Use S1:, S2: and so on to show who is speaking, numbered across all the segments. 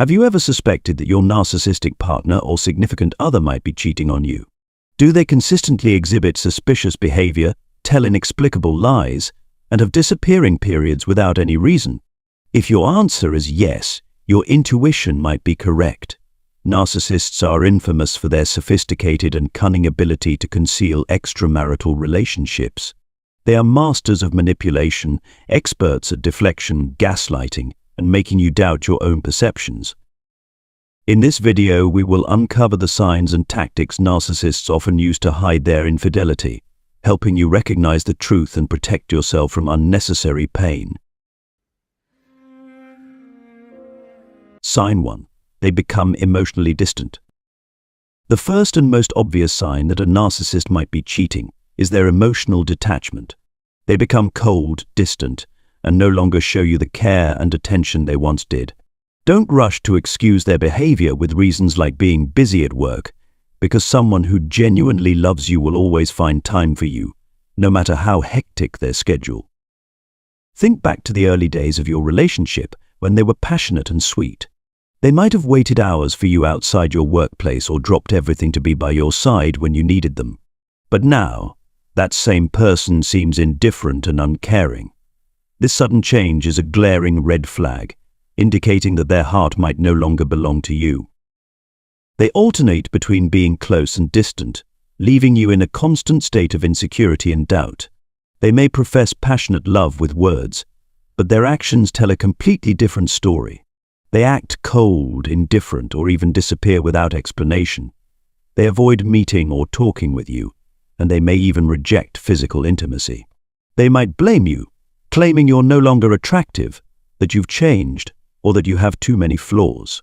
S1: Have you ever suspected that your narcissistic partner or significant other might be cheating on you? Do they consistently exhibit suspicious behavior, tell inexplicable lies, and have disappearing periods without any reason? If your answer is yes, your intuition might be correct. Narcissists are infamous for their sophisticated and cunning ability to conceal extramarital relationships. They are masters of manipulation, experts at deflection, gaslighting, and making you doubt your own perceptions. In this video, we will uncover the signs and tactics narcissists often use to hide their infidelity, helping you recognize the truth and protect yourself from unnecessary pain. Sign 1. They become emotionally distant. The first and most obvious sign that a narcissist might be cheating is their emotional detachment. They become cold, distant, and no longer show you the care and attention they once did. Don't rush to excuse their behavior with reasons like being busy at work, because someone who genuinely loves you will always find time for you, no matter how hectic their schedule. Think back to the early days of your relationship when they were passionate and sweet. They might have waited hours for you outside your workplace or dropped everything to be by your side when you needed them. But now, that same person seems indifferent and uncaring. This sudden change is a glaring red flag, indicating that their heart might no longer belong to you. They alternate between being close and distant, leaving you in a constant state of insecurity and doubt. They may profess passionate love with words, but their actions tell a completely different story. They act cold, indifferent, or even disappear without explanation. They avoid meeting or talking with you, and they may even reject physical intimacy. They might blame you, claiming you're no longer attractive, that you've changed, or that you have too many flaws.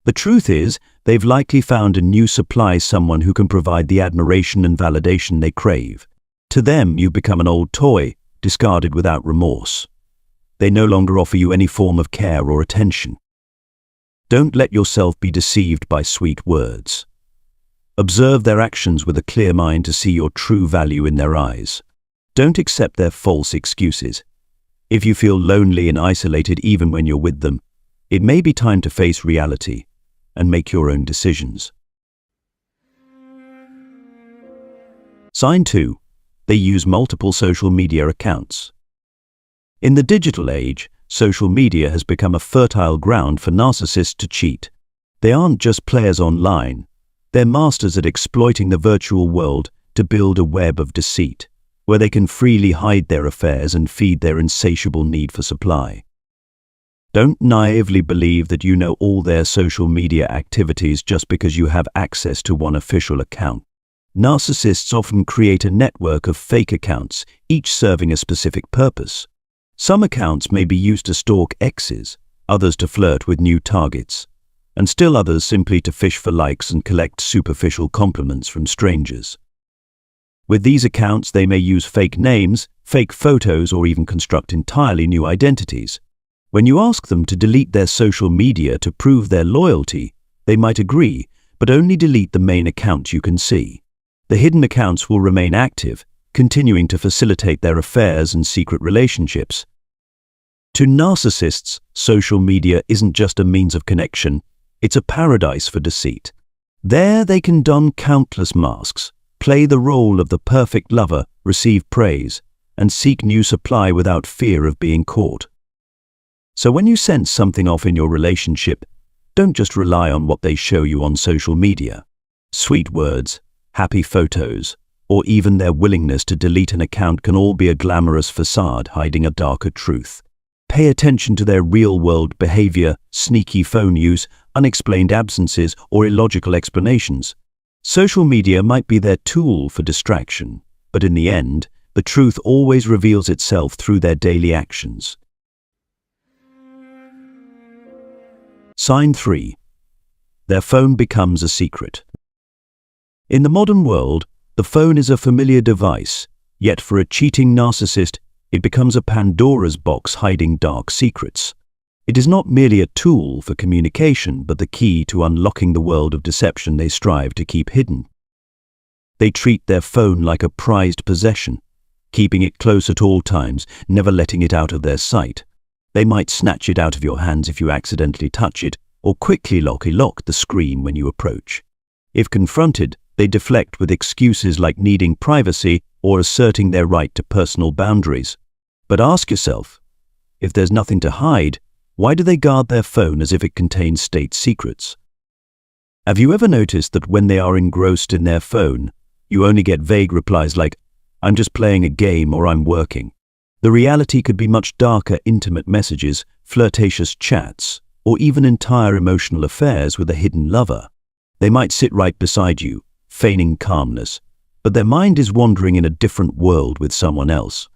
S1: The truth is, they've likely found a new supply, someone who can provide the admiration and validation they crave. To them, you've become an old toy, discarded without remorse. They no longer offer you any form of care or attention. Don't let yourself be deceived by sweet words. Observe their actions with a clear mind to see your true value in their eyes. Don't accept their false excuses. If you feel lonely and isolated even when you're with them, it may be time to face reality and make your own decisions. Sign 2. They use multiple social media accounts. In the digital age, social media has become a fertile ground for narcissists to cheat. They aren't just players online, they're masters at exploiting the virtual world to build a web of deceit, where they can freely hide their affairs and feed their insatiable need for supply. Don't naively believe that you know all their social media activities just because you have access to one official account. Narcissists often create a network of fake accounts, each serving a specific purpose. Some accounts may be used to stalk exes, others to flirt with new targets, and still others simply to fish for likes and collect superficial compliments from strangers. With these accounts, they may use fake names, fake photos, or even construct entirely new identities. When you ask them to delete their social media to prove their loyalty, they might agree, but only delete the main account you can see. The hidden accounts will remain active, continuing to facilitate their affairs and secret relationships. To narcissists, social media isn't just a means of connection, it's a paradise for deceit. There they can don countless masks, play the role of the perfect lover, receive praise, and seek new supply without fear of being caught. So when you sense something off in your relationship, don't just rely on what they show you on social media. Sweet words, happy photos, or even their willingness to delete an account can all be a glamorous facade hiding a darker truth. Pay attention to their real-world behavior, sneaky phone use, unexplained absences, or illogical explanations. Social media might be their tool for distraction, but in the end, the truth always reveals itself through their daily actions. Sign 3. Their phone becomes a secret. In the modern world, the phone is a familiar device, yet for a cheating narcissist, it becomes a Pandora's box hiding dark secrets. It is not merely a tool for communication, but the key to unlocking the world of deception they strive to keep hidden. They treat their phone like a prized possession, keeping it close at all times, never letting it out of their sight. They might snatch it out of your hands if you accidentally touch it, or quickly lock the screen when you approach. If confronted, they deflect with excuses like needing privacy or asserting their right to personal boundaries. But ask yourself, if there's nothing to hide, why do they guard their phone as if it contains state secrets? Have you ever noticed that when they are engrossed in their phone, you only get vague replies like, "I'm just playing a game" or "I'm working"? The reality could be much darker, intimate messages, flirtatious chats, or even entire emotional affairs with a hidden lover. They might sit right beside you, feigning calmness, but their mind is wandering in a different world with someone else.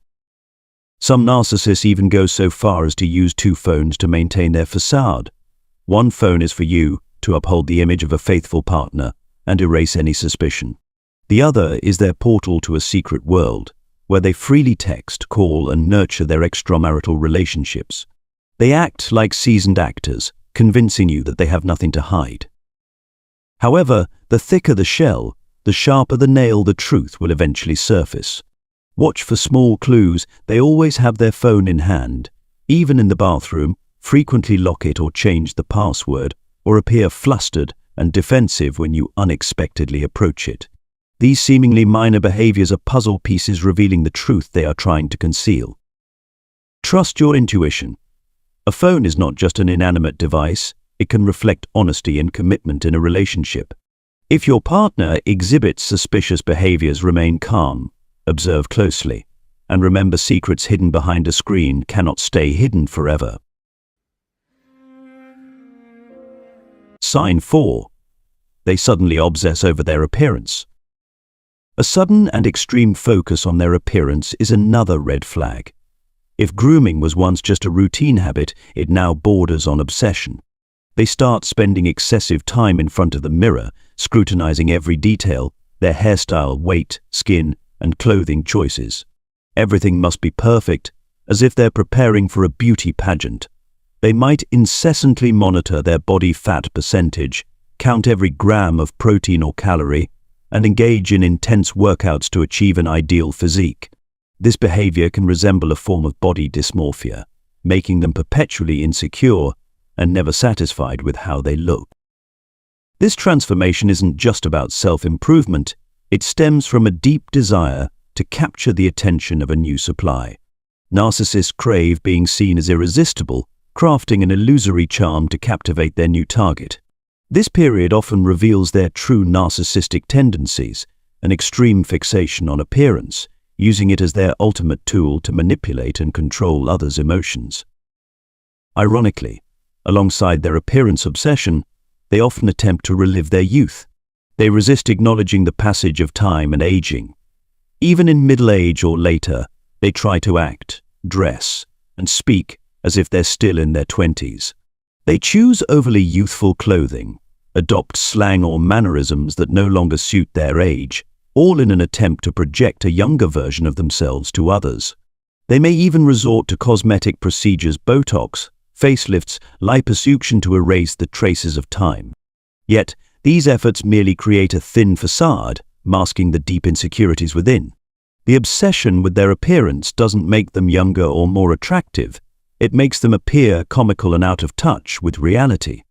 S1: Some narcissists even go so far as to use two phones to maintain their facade. One phone is for you, to uphold the image of a faithful partner and erase any suspicion. The other is their portal to a secret world, where they freely text, call, and nurture their extramarital relationships. They act like seasoned actors, convincing you that they have nothing to hide. However, the thicker the shell, the sharper the nail, the truth will eventually surface. Watch for small clues. They always have their phone in hand, even in the bathroom, frequently lock it or change the password, or appear flustered and defensive when you unexpectedly approach it. These seemingly minor behaviors are puzzle pieces revealing the truth they are trying to conceal. Trust your intuition. A phone is not just an inanimate device, it can reflect honesty and commitment in a relationship. If your partner exhibits suspicious behaviors, remain calm, observe closely, and remember, secrets hidden behind a screen cannot stay hidden forever. Sign 4. They suddenly obsess over their appearance. A sudden and extreme focus on their appearance is another red flag. If grooming was once just a routine habit, it now borders on obsession. They start spending excessive time in front of the mirror, scrutinizing every detail, their hairstyle, weight, skin, and clothing choices. Everything must be perfect, as if they're preparing for a beauty pageant. They might incessantly monitor their body fat percentage, count every gram of protein or calorie, and engage in intense workouts to achieve an ideal physique. This behavior can resemble a form of body dysmorphia, making them perpetually insecure and never satisfied with how they look. This transformation isn't just about self-improvement, it stems from a deep desire to capture the attention of a new supply. Narcissists crave being seen as irresistible, crafting an illusory charm to captivate their new target. This period often reveals their true narcissistic tendencies, an extreme fixation on appearance, using it as their ultimate tool to manipulate and control others' emotions. Ironically, alongside their appearance obsession, they often attempt to relive their youth. They resist acknowledging the passage of time and aging. Even in middle age or later, they try to act, dress, and speak as if they're still in their 20s. They choose overly youthful clothing, adopt slang or mannerisms that no longer suit their age, all in an attempt to project a younger version of themselves to others. They may even resort to cosmetic procedures, Botox, facelifts, liposuction to erase the traces of time. Yet, these efforts merely create a thin facade, masking the deep insecurities within. The obsession with their appearance doesn't make them younger or more attractive. It makes them appear comical and out of touch with reality.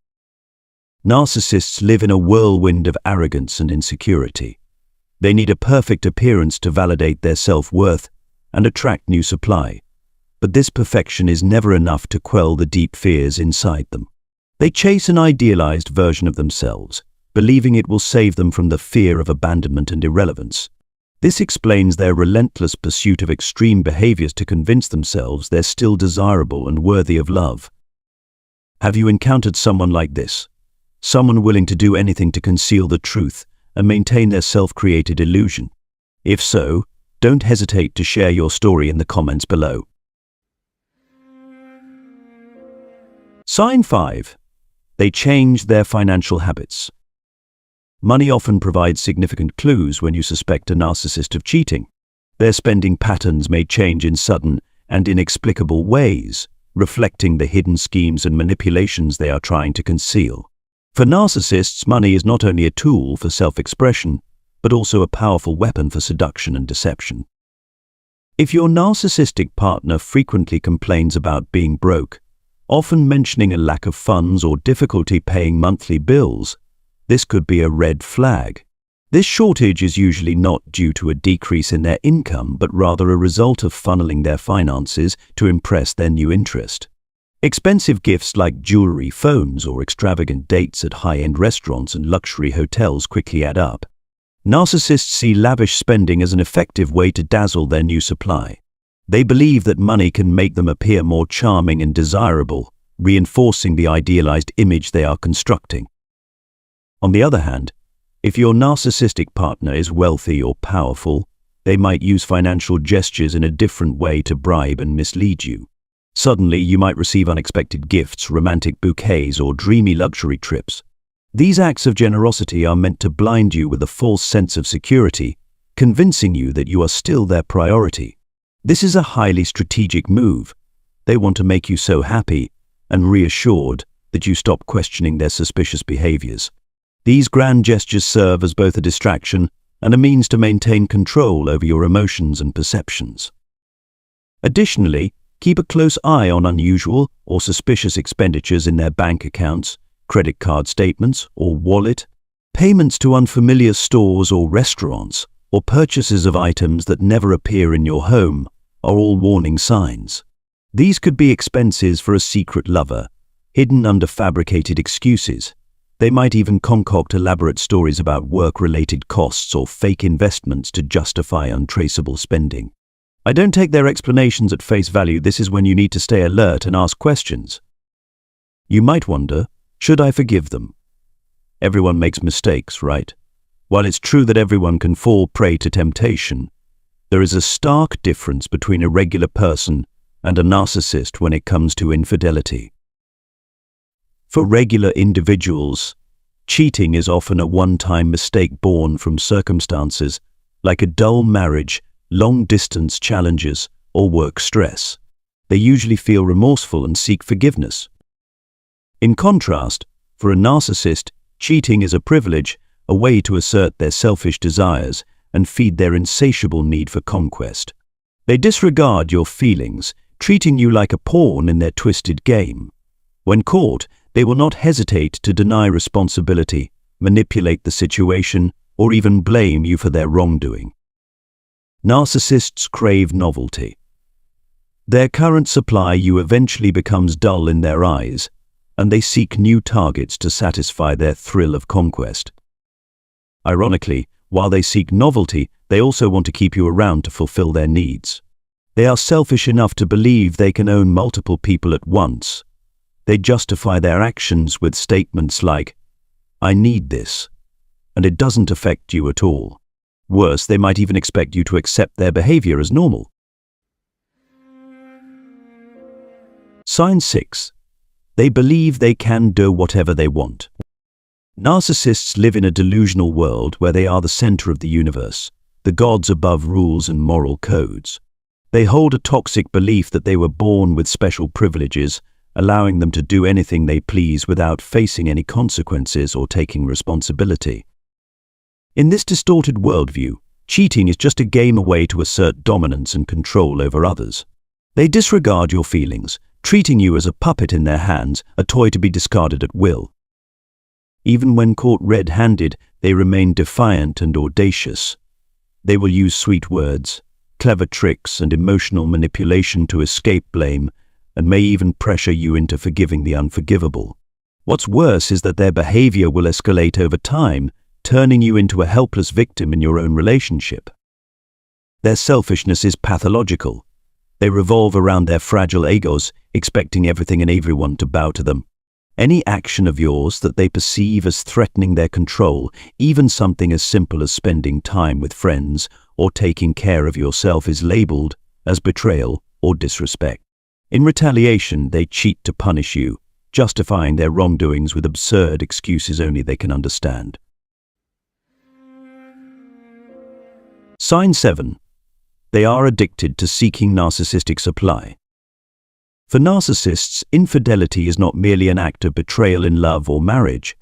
S1: Narcissists live in a whirlwind of arrogance and insecurity. They need a perfect appearance to validate their self-worth and attract new supply. But this perfection is never enough to quell the deep fears inside them. They chase an idealized version of themselves, believing it will save them from the fear of abandonment and irrelevance. This explains their relentless pursuit of extreme behaviors to convince themselves they're still desirable and worthy of love. Have you encountered someone like this? Someone willing to do anything to conceal the truth and maintain their self-created illusion? If so, don't hesitate to share your story in the comments below. Sign 5. They change their financial habits. Money often provides significant clues when you suspect a narcissist of cheating. Their spending patterns may change in sudden and inexplicable ways, reflecting the hidden schemes and manipulations they are trying to conceal. For narcissists, money is not only a tool for self-expression, but also a powerful weapon for seduction and deception. If your narcissistic partner frequently complains about being broke, often mentioning a lack of funds or difficulty paying monthly bills. This could be a red flag. This shortage is usually not due to a decrease in their income, but rather a result of funneling their finances to impress their new interest. Expensive gifts like jewelry, phones, or extravagant dates at high-end restaurants and luxury hotels quickly add up. Narcissists see lavish spending as an effective way to dazzle their new supply. They believe that money can make them appear more charming and desirable, reinforcing the idealized image they are constructing. On the other hand, if your narcissistic partner is wealthy or powerful, they might use financial gestures in a different way to bribe and mislead you. Suddenly, you might receive unexpected gifts, romantic bouquets, or dreamy luxury trips. These acts of generosity are meant to blind you with a false sense of security, convincing you that you are still their priority. This is a highly strategic move. They want to make you so happy and reassured that you stop questioning their suspicious behaviors. These grand gestures serve as both a distraction and a means to maintain control over your emotions and perceptions. Additionally, keep a close eye on unusual or suspicious expenditures in their bank accounts, credit card statements, or wallet. Payments to unfamiliar stores or restaurants, or purchases of items that never appear in your home are all warning signs. These could be expenses for a secret lover, hidden under fabricated excuses. They might even concoct elaborate stories about work-related costs or fake investments to justify untraceable spending. I don't take their explanations at face value. This is when you need to stay alert and ask questions. You might wonder, should I forgive them? Everyone makes mistakes, right? While it's true that everyone can fall prey to temptation, there is a stark difference between a regular person and a narcissist when it comes to infidelity. For regular individuals, cheating is often a one-time mistake born from circumstances like a dull marriage, long-distance challenges, or work stress. They usually feel remorseful and seek forgiveness. In contrast, for a narcissist, cheating is a privilege, a way to assert their selfish desires and feed their insatiable need for conquest. They disregard your feelings, treating you like a pawn in their twisted game. When caught, they will not hesitate to deny responsibility, manipulate the situation, or even blame you for their wrongdoing. Narcissists crave novelty. Their current supply you eventually becomes dull in their eyes, and they seek new targets to satisfy their thrill of conquest. Ironically, while they seek novelty, they also want to keep you around to fulfill their needs. They are selfish enough to believe they can own multiple people at once. They justify their actions with statements like, "I need this," and it doesn't affect you at all. Worse, they might even expect you to accept their behavior as normal. Sign 6. They believe they can do whatever they want. Narcissists live in a delusional world where they are the center of the universe, the gods above rules and moral codes. They hold a toxic belief that they were born with special privileges, allowing them to do anything they please without facing any consequences or taking responsibility. In this distorted worldview, cheating is just a game, a way to assert dominance and control over others. They disregard your feelings, treating you as a puppet in their hands, a toy to be discarded at will. Even when caught red-handed, they remain defiant and audacious. They will use sweet words, clever tricks, and emotional manipulation to escape blame, and may even pressure you into forgiving the unforgivable. What's worse is that their behavior will escalate over time, turning you into a helpless victim in your own relationship. Their selfishness is pathological. They revolve around their fragile egos, expecting everything and everyone to bow to them. Any action of yours that they perceive as threatening their control, even something as simple as spending time with friends or taking care of yourself, is labeled as betrayal or disrespect. In retaliation, they cheat to punish you, justifying their wrongdoings with absurd excuses only they can understand. Sign 7. They are addicted to seeking narcissistic supply. For narcissists, infidelity is not merely an act of betrayal in love or marriage.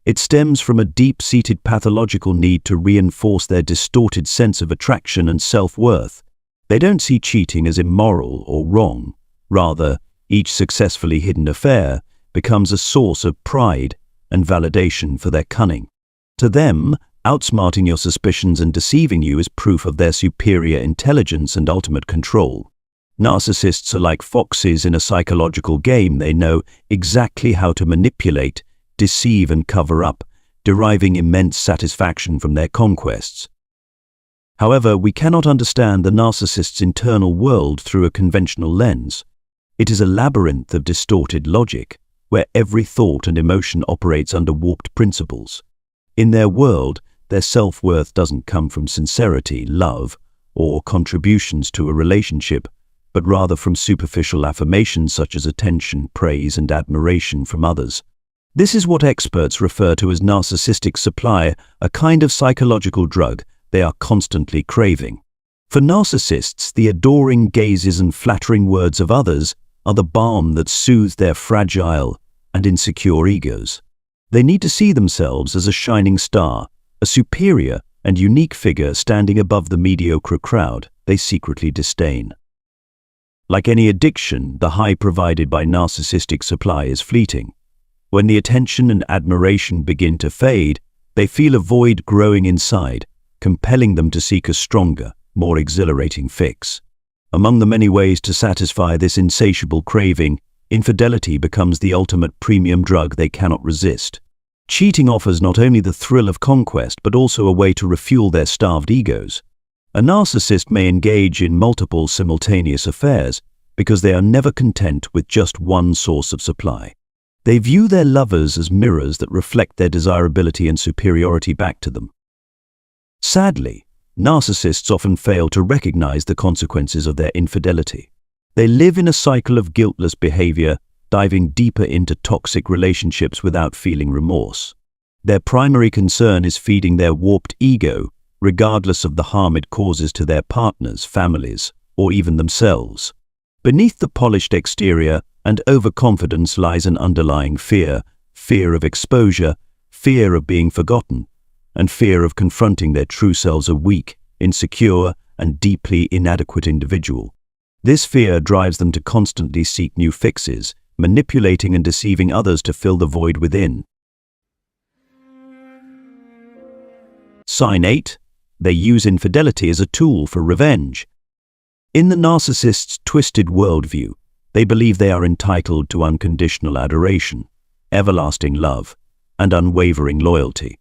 S1: It stems from a deep-seated pathological need to reinforce their distorted sense of attraction and self-worth. They don't see cheating as immoral or wrong. Rather, Each successfully hidden affair becomes a source of pride and validation for their cunning. To them, outsmarting your suspicions and deceiving you is proof of their superior intelligence and ultimate control. Narcissists are like foxes in a psychological game. They know exactly how to manipulate, deceive, and cover up, deriving immense satisfaction from their conquests. However, we cannot understand the narcissist's internal world through a conventional lens. It is a labyrinth of distorted logic, where every thought and emotion operates under warped principles. In their world, their self-worth doesn't come from sincerity, love, or contributions to a relationship, but rather from superficial affirmations such as attention, praise, and admiration from others. This is what experts refer to as narcissistic supply, a kind of psychological drug they are constantly craving. For narcissists, the adoring gazes and flattering words of others are the balm that soothes their fragile and insecure egos. They need to see themselves as a shining star, a superior and unique figure standing above the mediocre crowd they secretly disdain. Like any addiction, the high provided by narcissistic supply is fleeting. When the attention and admiration begin to fade, they feel a void growing inside, compelling them to seek a stronger, more exhilarating fix. Among the many ways to satisfy this insatiable craving, infidelity becomes the ultimate premium drug they cannot resist. Cheating offers not only the thrill of conquest, but also a way to refuel their starved egos. A narcissist may engage in multiple simultaneous affairs because they are never content with just one source of supply. They view their lovers as mirrors that reflect their desirability and superiority back to them. Sadly, narcissists often fail to recognize the consequences of their infidelity. They live in a cycle of guiltless behavior, diving deeper into toxic relationships without feeling remorse. Their primary concern is feeding their warped ego, regardless of the harm it causes to their partners, families, or even themselves. Beneath the polished exterior and overconfidence lies an underlying fear of exposure, fear of being forgotten, and fear of confronting their true selves, a weak, insecure, and deeply inadequate individual. This fear drives them to constantly seek new fixes, manipulating and deceiving others to fill the void within. Sign 8. They use infidelity as a tool for revenge. In the narcissist's twisted worldview, they believe they are entitled to unconditional adoration, everlasting love, and unwavering loyalty.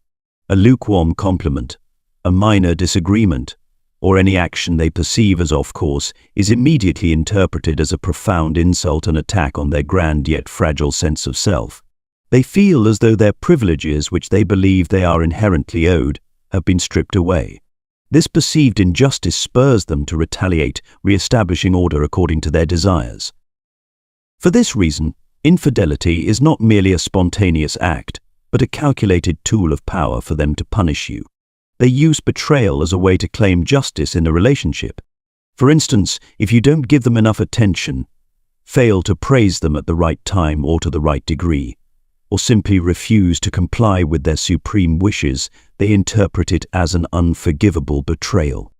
S1: A lukewarm compliment, a minor disagreement, or any action they perceive as off course is immediately interpreted as a profound insult and attack on their grand yet fragile sense of self. They feel as though their privileges, which they believe they are inherently owed, have been stripped away. This perceived injustice spurs them to retaliate, re-establishing order according to their desires. For this reason, infidelity is not merely a spontaneous act, but a calculated tool of power for them to punish you. They use betrayal as a way to claim justice in a relationship. For instance, if you don't give them enough attention, fail to praise them at the right time or to the right degree, or simply refuse to comply with their supreme wishes, they interpret it as an unforgivable betrayal.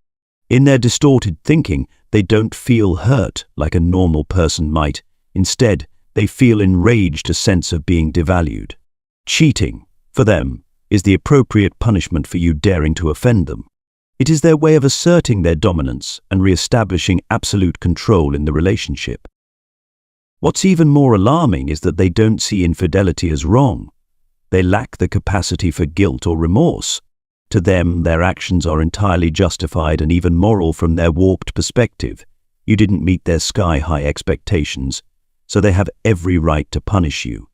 S1: In their distorted thinking, they don't feel hurt like a normal person might. Instead, they feel enraged, a sense of being devalued. Cheating, for them, is the appropriate punishment for you daring to offend them. It is their way of asserting their dominance and re-establishing absolute control in the relationship. What's even more alarming is that they don't see infidelity as wrong. They lack the capacity for guilt or remorse. To them, their actions are entirely justified and even moral from their warped perspective. You didn't meet their sky-high expectations, so they have every right to punish you.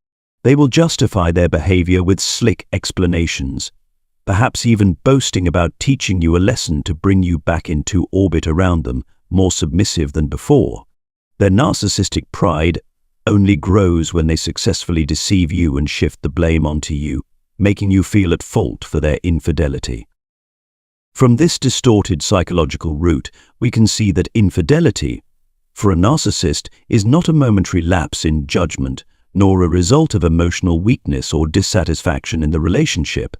S1: They will justify their behavior with slick explanations, perhaps even boasting about teaching you a lesson to bring you back into orbit around them, more submissive than before. Their narcissistic pride only grows when they successfully deceive you and shift the blame onto you, making you feel at fault for their infidelity. From this distorted psychological root, we can see that infidelity, for a narcissist, is not a momentary lapse in judgment, nor a result of emotional weakness or dissatisfaction in the relationship.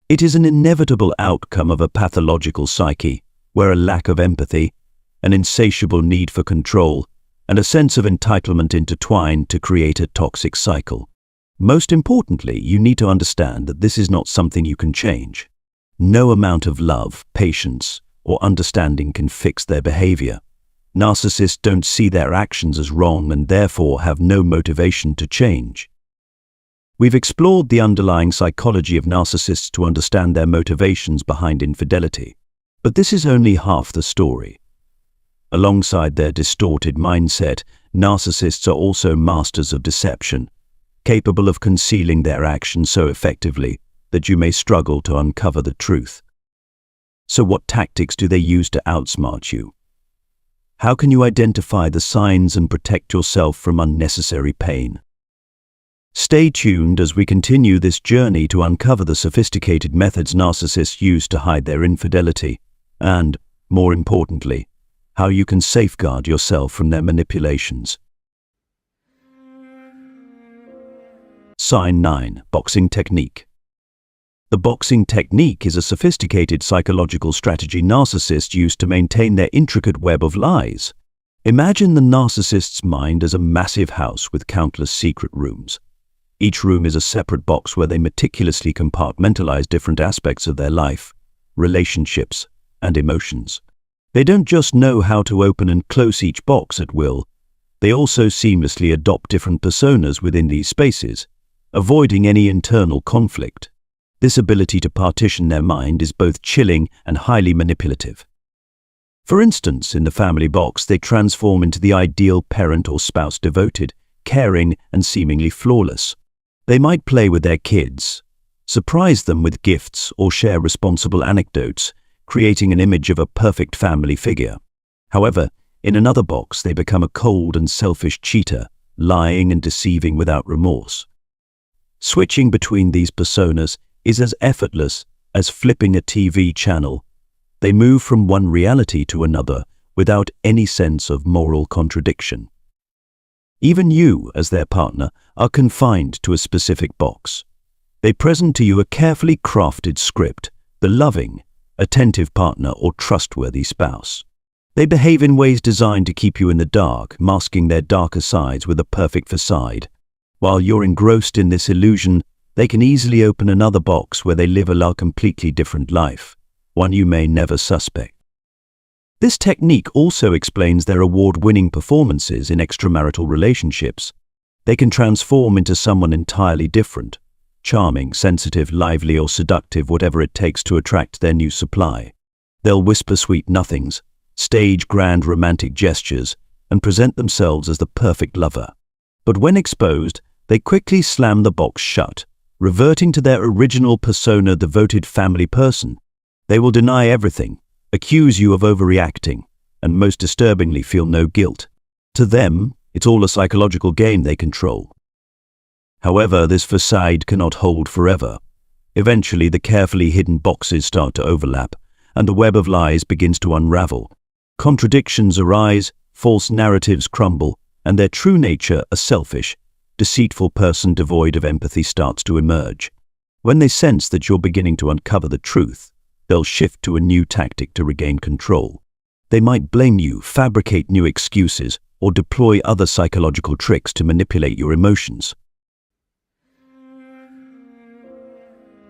S1: It is an inevitable outcome of a pathological psyche, where a lack of empathy, an insatiable need for control, and a sense of entitlement intertwined to create a toxic cycle. Most importantly, you need to understand that this is not something you can change. No amount of love, patience, or understanding can fix their behavior. Narcissists don't see their actions as wrong and therefore have no motivation to change. We've explored the underlying psychology of narcissists to understand their motivations behind infidelity. But this is only half the story. Alongside their distorted mindset, narcissists are also masters of deception, capable of concealing their actions so effectively that you may struggle to uncover the truth. So what tactics do they use to outsmart you? How can you identify the signs and protect yourself from unnecessary pain? Stay tuned as we continue this journey to uncover the sophisticated methods narcissists use to hide their infidelity and, more importantly, how you can safeguard yourself from their manipulations. Sign 9. Boxing Technique. The boxing technique is a sophisticated psychological strategy narcissists use to maintain their intricate web of lies. Imagine the narcissist's mind as a massive house with countless secret rooms. Each room is a separate box where they meticulously compartmentalize different aspects of their life, relationships, and emotions. They don't just know how to open and close each box at will, they also seamlessly adopt different personas within these spaces, avoiding any internal conflict. This ability to partition their mind is both chilling and highly manipulative. For instance, in the family box, they transform into the ideal parent or spouse, devoted, caring, and seemingly flawless. They might play with their kids, surprise them with gifts, or share responsible anecdotes, creating an image of a perfect family figure. However, in another box, they become a cold and selfish cheater, lying and deceiving without remorse. Switching between these personas is as effortless as flipping a TV channel. They move from one reality to another without any sense of moral contradiction. Even you, as their partner, are confined to a specific box. They present to you a carefully crafted script, the loving, attentive partner or trustworthy spouse. They behave in ways designed to keep you in the dark, masking their darker sides with a perfect facade. While you're engrossed in this illusion, they can easily open another box where they live a completely different life, one you may never suspect. This technique also explains their award-winning performances in extramarital relationships. They can transform into someone entirely different, charming, sensitive, lively, or seductive, whatever it takes to attract their new supply. They'll whisper sweet nothings, stage grand romantic gestures, and present themselves as the perfect lover. But when exposed, they quickly slam the box shut, reverting to their original persona, devoted family person. They will deny everything, accuse you of overreacting, and most disturbingly feel no guilt. To them, it's all a psychological game they control. However, this facade cannot hold forever. Eventually, the carefully hidden boxes start to overlap, and the web of lies begins to unravel. Contradictions arise, false narratives crumble, and their true nature, a selfish, deceitful person devoid of empathy, starts to emerge. When they sense that you're beginning to uncover the truth, they'll shift to a new tactic to regain control. They might blame you, fabricate new excuses, or deploy other psychological tricks to manipulate your emotions.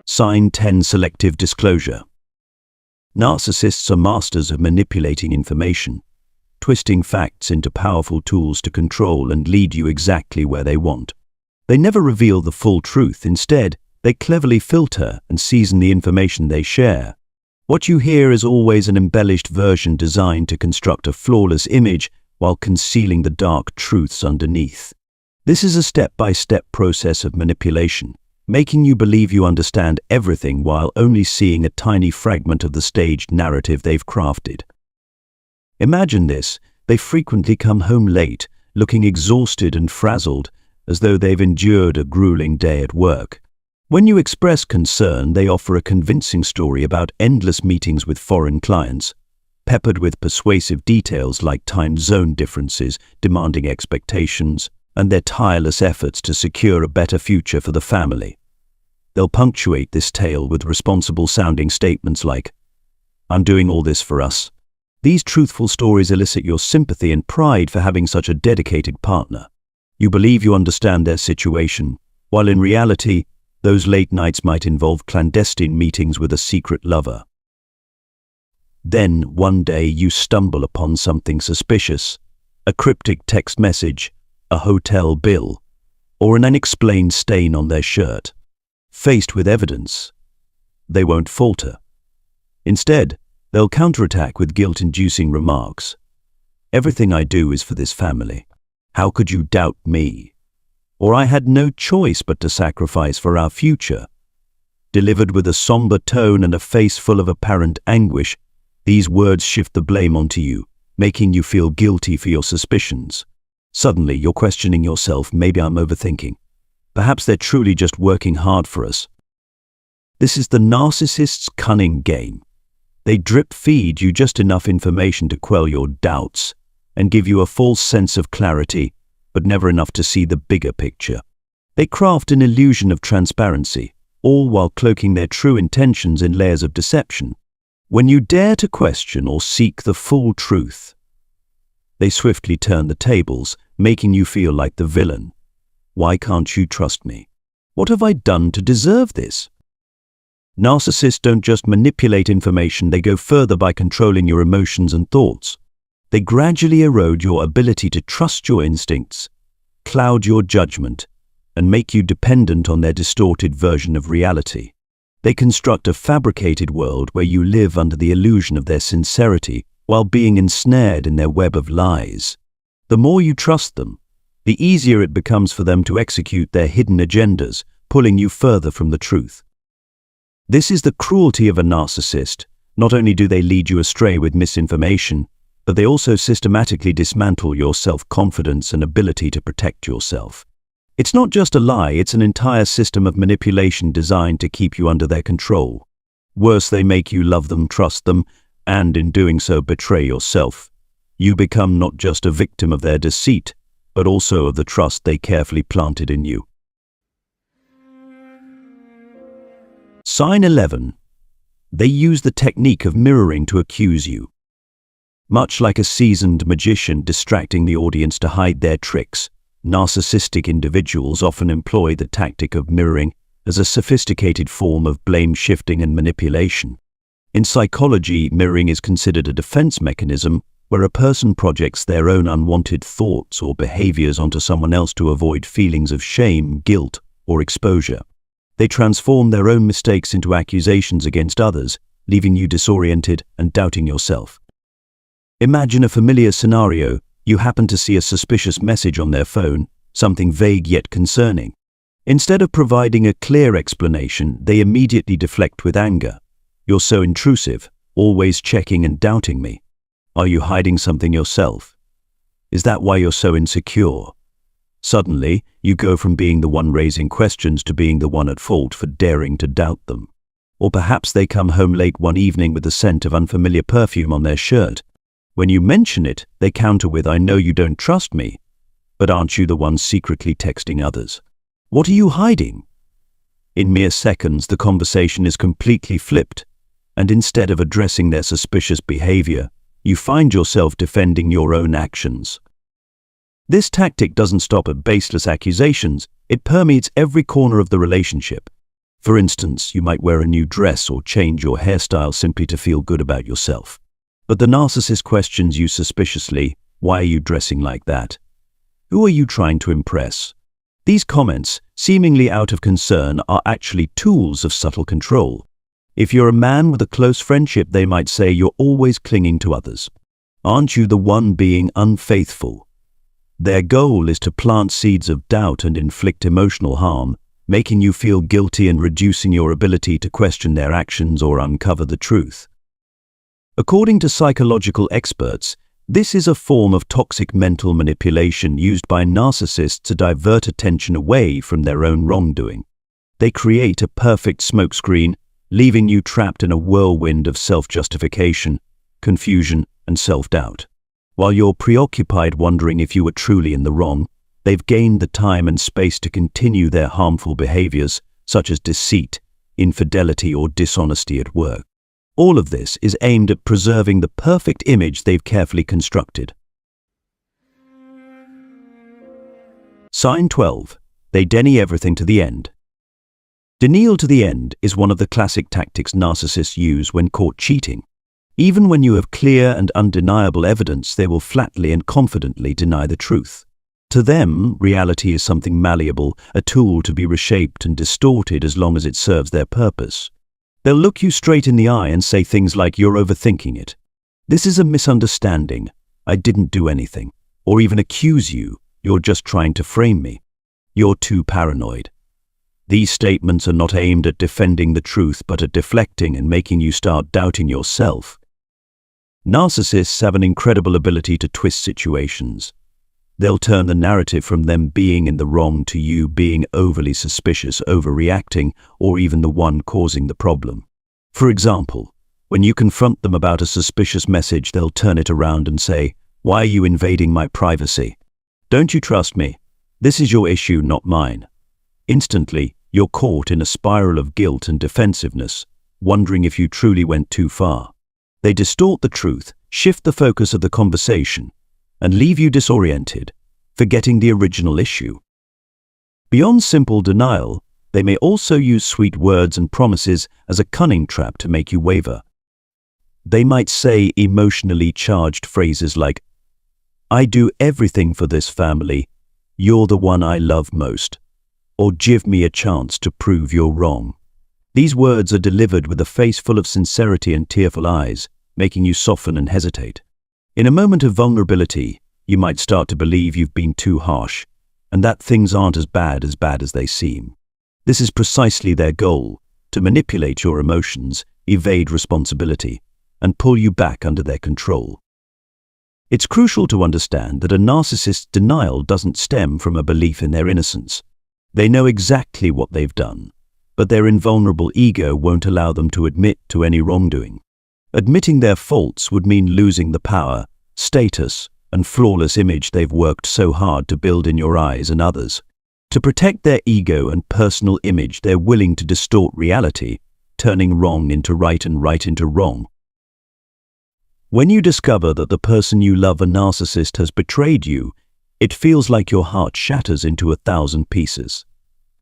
S1: Sign 10. Selective disclosure. Narcissists are masters of manipulating information, twisting facts into powerful tools to control and lead you exactly where they want. They never reveal the full truth. Instead, they cleverly filter and season the information they share. What you hear is always an embellished version designed to construct a flawless image while concealing the dark truths underneath. This is a step-by-step process of manipulation, making you believe you understand everything while only seeing a tiny fragment of the staged narrative they've crafted. Imagine this: they frequently come home late, looking exhausted and frazzled, as though they've endured a grueling day at work. When you express concern, they offer a convincing story about endless meetings with foreign clients, peppered with persuasive details like time zone differences, demanding expectations, and their tireless efforts to secure a better future for the family. They'll punctuate this tale with responsible-sounding statements like, "I'm doing all this for us. These truthful stories elicit your sympathy and pride for having such a dedicated partner. You believe you understand their situation, while in reality, those late nights might involve clandestine meetings with a secret lover. Then, one day, you stumble upon something suspicious, a cryptic text message, a hotel bill, or an unexplained stain on their shirt. Faced with evidence, they won't falter. Instead, they'll counterattack with guilt-inducing remarks. "Everything I do is for this family. How could you doubt me?" Or "I had no choice but to sacrifice for our future." Delivered with a somber tone and a face full of apparent anguish, these words shift the blame onto you, making you feel guilty for your suspicions. Suddenly, you're questioning yourself. Maybe I'm overthinking. Perhaps they're truly just working hard for us. This is the narcissist's cunning game. They drip-feed you just enough information to quell your doubts and give you a false sense of clarity, but never enough to see the bigger picture. They craft an illusion of transparency, all while cloaking their true intentions in layers of deception. When you dare to question or seek the full truth, they swiftly turn the tables, making you feel like the villain. Why can't you trust me? What have I done to deserve this? Narcissists don't just manipulate information, they go further by controlling your emotions and thoughts. They gradually erode your ability to trust your instincts, cloud your judgment, and make you dependent on their distorted version of reality. They construct a fabricated world where you live under the illusion of their sincerity while being ensnared in their web of lies. The more you trust them, the easier it becomes for them to execute their hidden agendas, pulling you further from the truth. This is the cruelty of a narcissist. Not only do they lead you astray with misinformation, but they also systematically dismantle your self-confidence and ability to protect yourself. It's not just a lie, it's an entire system of manipulation designed to keep you under their control. Worse, they make you love them, trust them, and in doing so betray yourself. You become not just a victim of their deceit, but also of the trust they carefully planted in you. Sign 11. They use the technique of mirroring to accuse you. Much like a seasoned magician distracting the audience to hide their tricks, narcissistic individuals often employ the tactic of mirroring as a sophisticated form of blame shifting and manipulation. In psychology, mirroring is considered a defense mechanism where a person projects their own unwanted thoughts or behaviors onto someone else to avoid feelings of shame, guilt, or exposure. They transform their own mistakes into accusations against others, leaving you disoriented and doubting yourself. Imagine a familiar scenario. You happen to see a suspicious message on their phone, something vague yet concerning. Instead of providing a clear explanation, they immediately deflect with anger. "You're so intrusive, always checking and doubting me. Are you hiding something yourself? Is that why you're so insecure?" Suddenly, you go from being the one raising questions to being the one at fault for daring to doubt them. Or perhaps they come home late one evening with the scent of unfamiliar perfume on their shirt. When you mention it, they counter with, "I know you don't trust me, but aren't you the one secretly texting others? What are you hiding?" In mere seconds, the conversation is completely flipped, and instead of addressing their suspicious behavior, you find yourself defending your own actions. This tactic doesn't stop at baseless accusations, it permeates every corner of the relationship. For instance, you might wear a new dress or change your hairstyle simply to feel good about yourself. But the narcissist questions you suspiciously, "Why are you dressing like that? Who are you trying to impress?" These comments, seemingly out of concern, are actually tools of subtle control. If you're a man with a close friendship, they might say, "You're always clinging to others. Aren't you the one being unfaithful?" Their goal is to plant seeds of doubt and inflict emotional harm, making you feel guilty and reducing your ability to question their actions or uncover the truth. According to psychological experts, this is a form of toxic mental manipulation used by narcissists to divert attention away from their own wrongdoing. They create a perfect smokescreen, leaving you trapped in a whirlwind of self-justification, confusion, and self-doubt. While you're preoccupied wondering if you were truly in the wrong, they've gained the time and space to continue their harmful behaviors, such as deceit, infidelity, or dishonesty at work. All of this is aimed at preserving the perfect image they've carefully constructed. Sign 12. They Denny everything to the end. Denial to the end is one of the classic tactics narcissists use when caught cheating. Even when you have clear and undeniable evidence, they will flatly and confidently deny the truth. To them, reality is something malleable, a tool to be reshaped and distorted as long as it serves their purpose. They'll look you straight in the eye and say things like, "You're overthinking it. This is a misunderstanding. I didn't do anything." Or even accuse you, "You're just trying to frame me. You're too paranoid." These statements are not aimed at defending the truth, but at deflecting and making you start doubting yourself. Narcissists have an incredible ability to twist situations. They'll turn the narrative from them being in the wrong to you being overly suspicious, overreacting, or even the one causing the problem. For example, when you confront them about a suspicious message, they'll turn it around and say, "Why are you invading my privacy? Don't you trust me? This is your issue, not mine." Instantly, you're caught in a spiral of guilt and defensiveness, wondering if you truly went too far. They distort the truth, shift the focus of the conversation, and leave you disoriented, forgetting the original issue. Beyond simple denial, they may also use sweet words and promises as a cunning trap to make you waver. They might say emotionally charged phrases like, "I do everything for this family, you're the one I love most," or "Give me a chance to prove you're wrong." These words are delivered with a face full of sincerity and tearful eyes, making you soften and hesitate. In a moment of vulnerability, you might start to believe you've been too harsh, and that things aren't as bad as they seem. This is precisely their goal, to manipulate your emotions, evade responsibility, and pull you back under their control. It's crucial to understand that a narcissist's denial doesn't stem from a belief in their innocence. They know exactly what they've done, but their invulnerable ego won't allow them to admit to any wrongdoing. Admitting their faults would mean losing the power, status, and flawless image they've worked so hard to build in your eyes and others. To protect their ego and personal image, they're willing to distort reality, turning wrong into right and right into wrong. When you discover that the person you love, a narcissist, has betrayed you, it feels like your heart shatters into 1,000 pieces.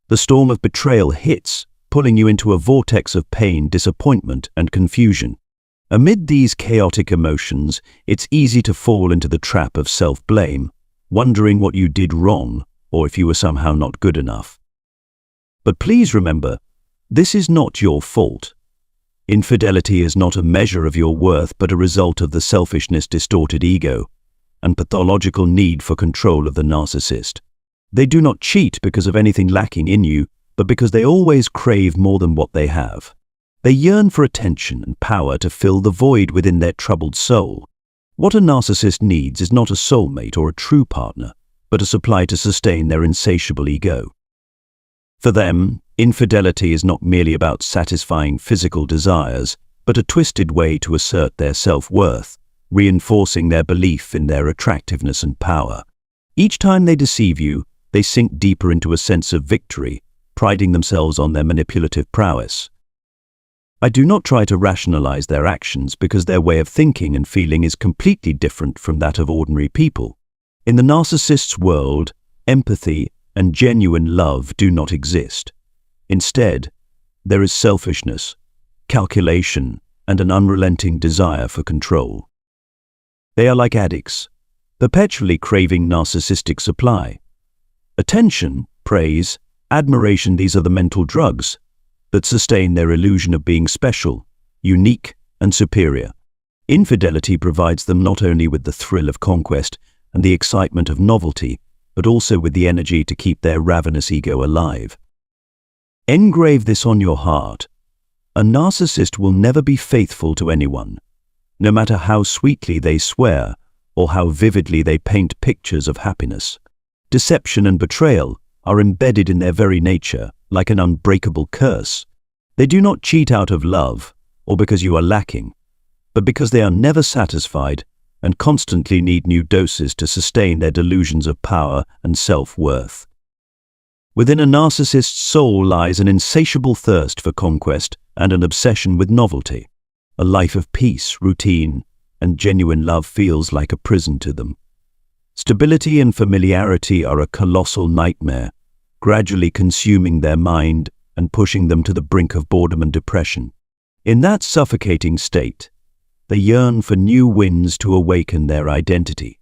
S1: The storm of betrayal hits, pulling you into a vortex of pain, disappointment, and confusion. Amid these chaotic emotions, it's easy to fall into the trap of self-blame, wondering what you did wrong or if you were somehow not good enough. But please remember, this is not your fault. Infidelity is not a measure of your worth, but a result of the selfishness, distorted ego, and pathological need for control of the narcissist. They do not cheat because of anything lacking in you, but because they always crave more than what they have. They yearn for attention and power to fill the void within their troubled soul. What a narcissist needs is not a soulmate or a true partner, but a supply to sustain their insatiable ego. For them, infidelity is not merely about satisfying physical desires, but a twisted way to assert their self-worth, reinforcing their belief in their attractiveness and power. Each time they deceive you, they sink deeper into a sense of victory, priding themselves on their manipulative prowess. I do not try to rationalize their actions because their way of thinking and feeling is completely different from that of ordinary people. In the narcissist's world, empathy and genuine love do not exist. Instead, there is selfishness, calculation, and an unrelenting desire for control. They are like addicts, perpetually craving narcissistic supply. Attention, praise, admiration, these are the mental drugs that sustain their illusion of being special, unique, and superior. Infidelity provides them not only with the thrill of conquest and the excitement of novelty, but also with the energy to keep their ravenous ego alive. Engrave this on your heart. A narcissist will never be faithful to anyone, no matter how sweetly they swear or how vividly they paint pictures of happiness. Deception and betrayal are embedded in their very nature, like an unbreakable curse. They do not cheat out of love or because you are lacking, but because they are never satisfied and constantly need new doses to sustain their delusions of power and self-worth. Within a narcissist's soul lies an insatiable thirst for conquest and an obsession with novelty. A life of peace, routine, and genuine love feels like a prison to them. Stability and familiarity are a colossal nightmare, gradually consuming their mind and pushing them to the brink of boredom and depression. In that suffocating state, they yearn for new winds to awaken their identity.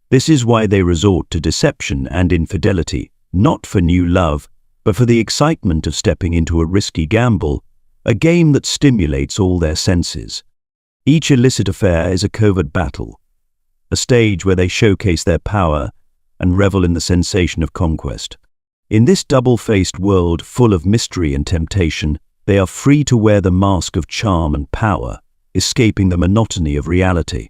S1: This is why they resort to deception and infidelity, not for new love, but for the excitement of stepping into a risky gamble, a game that stimulates all their senses. Each illicit affair is a covert battle, a stage where they showcase their power and revel in the sensation of conquest. In this double-faced world full of mystery and temptation, they are free to wear the mask of charm and power, escaping the monotony of reality.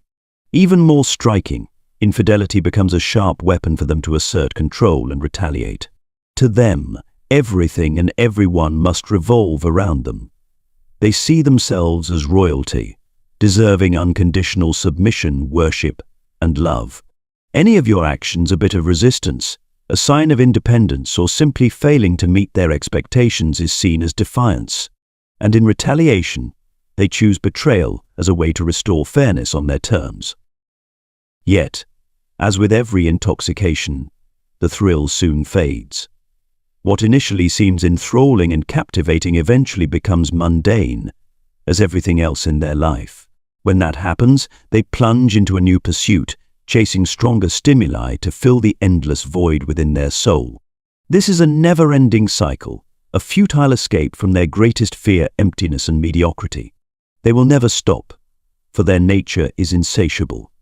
S1: Even more striking, infidelity becomes a sharp weapon for them to assert control and retaliate. To them, everything and everyone must revolve around them. They see themselves as royalty, deserving unconditional submission, worship, and love. Any of your actions, a bit of resistance, a sign of independence, or simply failing to meet their expectations is seen as defiance. And in retaliation, they choose betrayal as a way to restore fairness on their terms. Yet, as with every intoxication, the thrill soon fades. What initially seems enthralling and captivating eventually becomes mundane, as everything else in their life. When that happens, they plunge into a new pursuit, chasing stronger stimuli to fill the endless void within their soul. This is a never-ending cycle, a futile escape from their greatest fear, emptiness and mediocrity. They will never stop, for their nature is insatiable.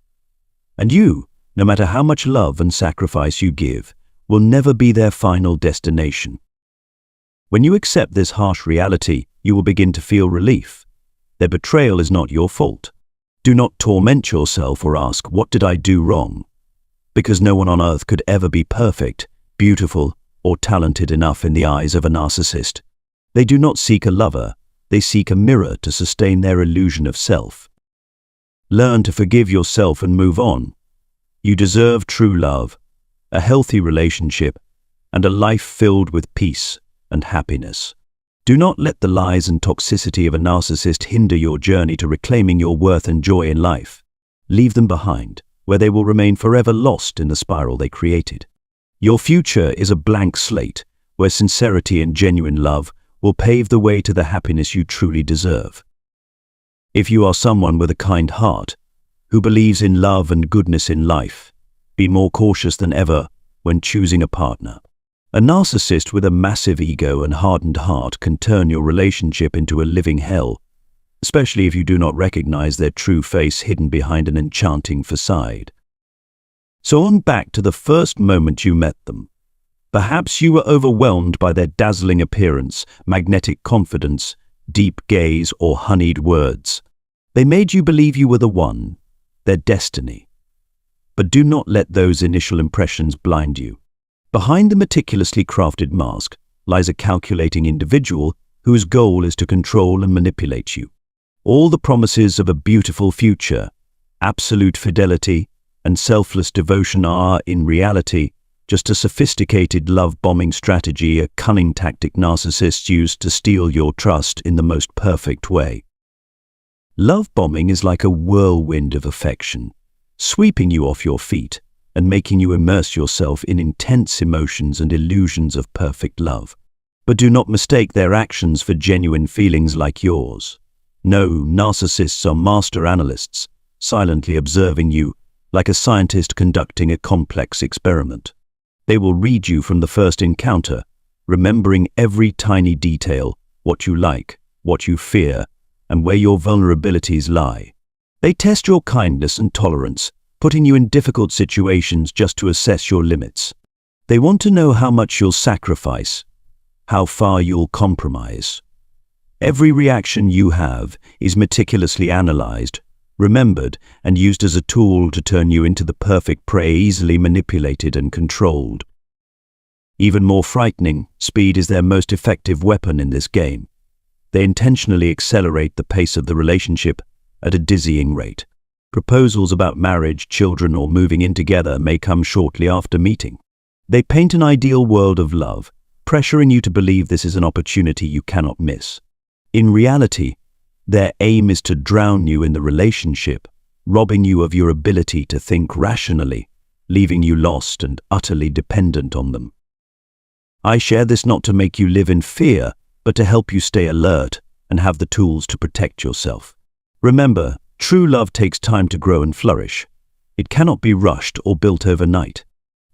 S1: And you, no matter how much love and sacrifice you give, will never be their final destination. When you accept this harsh reality, you will begin to feel relief. Their betrayal is not your fault. Do not torment yourself or ask, "What did I do wrong?" Because no one on earth could ever be perfect, beautiful, or talented enough in the eyes of a narcissist. They do not seek a lover, they seek a mirror to sustain their illusion of self. Learn to forgive yourself and move on. You deserve true love, a healthy relationship, and a life filled with peace and happiness. Do not let the lies and toxicity of a narcissist hinder your journey to reclaiming your worth and joy in life. Leave them behind, where they will remain forever lost in the spiral they created. Your future is a blank slate, where sincerity and genuine love will pave the way to the happiness you truly deserve. If you are someone with a kind heart, who believes in love and goodness in life, be more cautious than ever when choosing a partner. A narcissist with a massive ego and hardened heart can turn your relationship into a living hell, especially if you do not recognize their true face hidden behind an enchanting facade. So on back to the first moment you met them. Perhaps you were overwhelmed by their dazzling appearance, magnetic confidence, deep gaze, or honeyed words. They made you believe you were the one, their destiny. But do not let those initial impressions blind you. Behind the meticulously crafted mask lies a calculating individual whose goal is to control and manipulate you. All the promises of a beautiful future, absolute fidelity, and selfless devotion are, in reality, just a sophisticated love-bombing strategy, a cunning tactic narcissists use to steal your trust in the most perfect way. Love bombing is like a whirlwind of affection, sweeping you off your feet and making you immerse yourself in intense emotions and illusions of perfect love. But do not mistake their actions for genuine feelings like yours. No, narcissists are master analysts, silently observing you like a scientist conducting a complex experiment. They will read you from the first encounter, remembering every tiny detail, what you like, what you fear, and where your vulnerabilities lie. They test your kindness and tolerance, putting you in difficult situations just to assess your limits. They want to know how much you'll sacrifice, how far you'll compromise. Every reaction you have is meticulously analyzed, remembered, and used as a tool to turn you into the perfect prey, easily manipulated and controlled. Even more frightening, speed is their most effective weapon in this game. They intentionally accelerate the pace of the relationship at a dizzying rate. Proposals about marriage, children, or moving in together may come shortly after meeting. They paint an ideal world of love, pressuring you to believe this is an opportunity you cannot miss. In reality, Their aim is to drown you in the relationship, robbing you of your ability to think rationally, leaving you lost and utterly dependent on them. I share this not to make you live in fear, but to help you stay alert and have the tools to protect yourself. Remember, true love takes time to grow and flourish. It cannot be rushed or built overnight.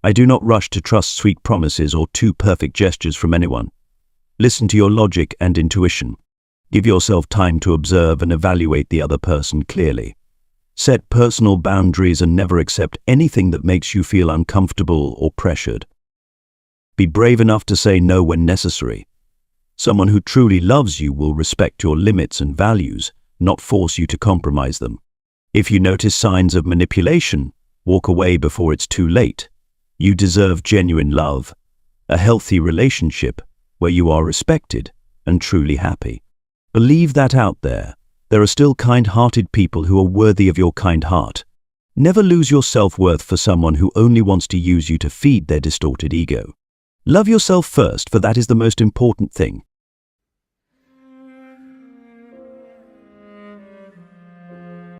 S1: I do not rush to trust sweet promises or too perfect gestures from anyone. Listen to your logic and intuition. Give yourself time to observe and evaluate the other person clearly. Set personal boundaries and never accept anything that makes you feel uncomfortable or pressured. Be brave enough to say no when necessary. Someone who truly loves you will respect your limits and values, not force you to compromise them. If you notice signs of manipulation, walk away before it's too late. You deserve genuine love, a healthy relationship where you are respected and truly happy. Believe that out there are still kind-hearted people who are worthy of your kind heart. Never lose your self-worth for someone who only wants to use you to feed their distorted ego. Love yourself first, for that is the most important thing.